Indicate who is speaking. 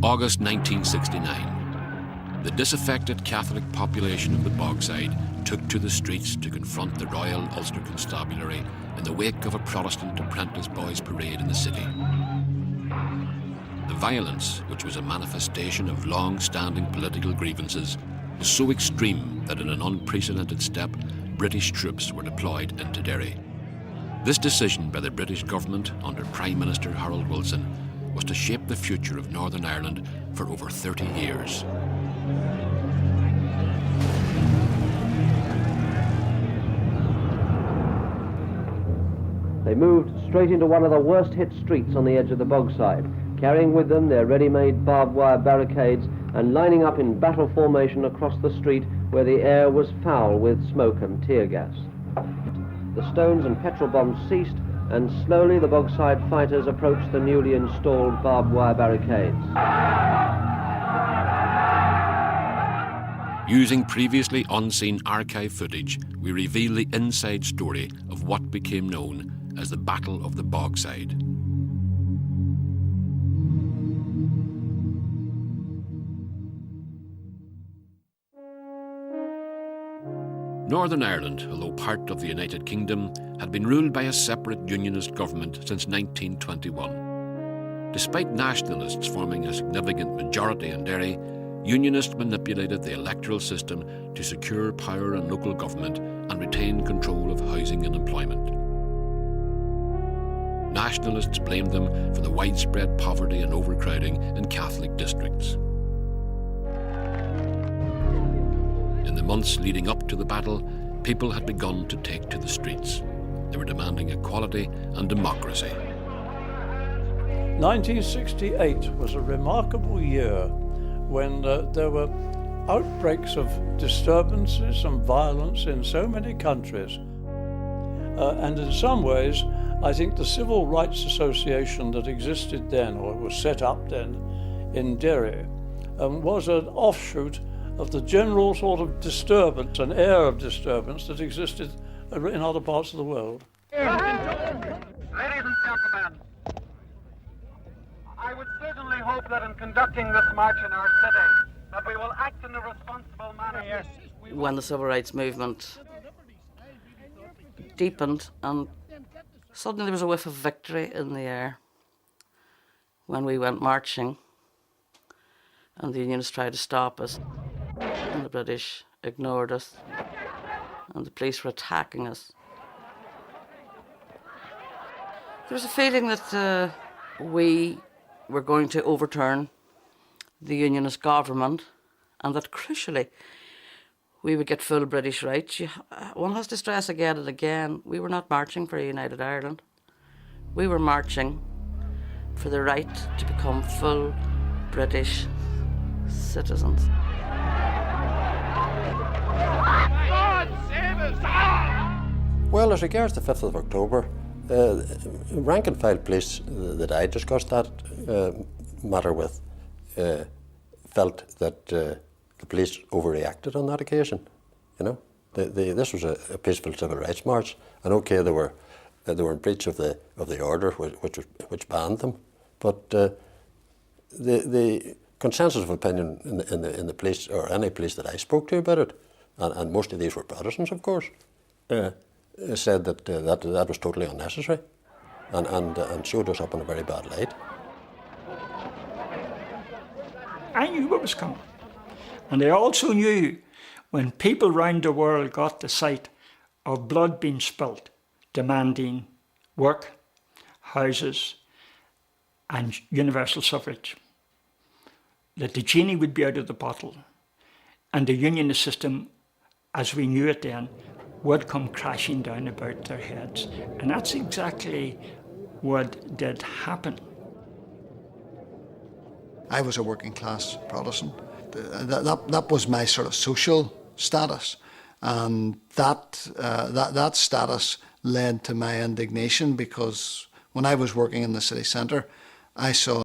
Speaker 1: August 1969. The disaffected Catholic population of the Bogside took to the streets to confront the Royal Ulster Constabulary in the wake of a Protestant apprentice boys' parade in the city. The violence, which was a manifestation of long-standing political grievances, was so extreme that in an unprecedented step, British troops were deployed into Derry. This decision by the British government under Prime Minister Harold Wilson was to shape the future of Northern Ireland for over 30 years.
Speaker 2: They moved straight into one of the worst hit streets on the edge of the Bogside, carrying with them their ready-made barbed wire barricades and lining up in battle formation across the street where the air was foul with smoke and tear gas. The stones and petrol bombs ceased, and slowly the Bogside fighters approached the newly installed barbed wire barricades.
Speaker 1: Using previously unseen archive footage, we reveal the inside story of what became known as the Battle of the Bogside. Northern Ireland, although part of the United Kingdom, had been ruled by a separate unionist government since 1921. Despite nationalists forming a significant majority in Derry, unionists manipulated the electoral system to secure power in local government and retain control of housing and employment. Nationalists blamed them for the widespread poverty and overcrowding in Catholic districts. In the months leading up to the battle, people had begun to take to the streets. They were demanding equality and democracy.
Speaker 3: 1968 was a remarkable year when there were outbreaks of disturbances and violence in so many countries. And in some ways, I think the Civil Rights Association that existed then, or was set up then, in Derry, was an offshoot of the general sort of disturbance, an air of disturbance that existed in other parts of the world.
Speaker 4: Ladies and gentlemen, I would certainly hope that in conducting this march in our city, that we will act in a responsible manner.
Speaker 5: When the civil rights movement deepened, and suddenly there was a whiff of victory in the air when we went marching, and the unionists tried to stop us, and the British ignored us, and the police were attacking us. There was a feeling that we were going to overturn the unionist government, and that crucially we would get full British rights. One has to stress again and again, we were not marching for a united Ireland. We were marching for the right to become full British citizens.
Speaker 6: Well, as regards the 5th of October, rank and file police that I discussed that matter with felt that the police overreacted on that occasion. You know, this was a peaceful civil rights march, and okay, they were in breach of the order which banned them, but the consensus of opinion in the police, or any police that I spoke to about it, and most of these were Protestants, of course, said that was totally unnecessary, and showed us up in a very bad light.
Speaker 7: I knew what was coming, and I also knew when people round the world got the sight of blood being spilt, demanding work, houses, and universal suffrage, that the genie would be out of the bottle, and the unionist system, as we knew it then, would come crashing down about their heads. And that's exactly what did happen.
Speaker 8: I was a working class Protestant. That was my sort of social status, and that status led to my indignation, because when I was working in the city centre, I saw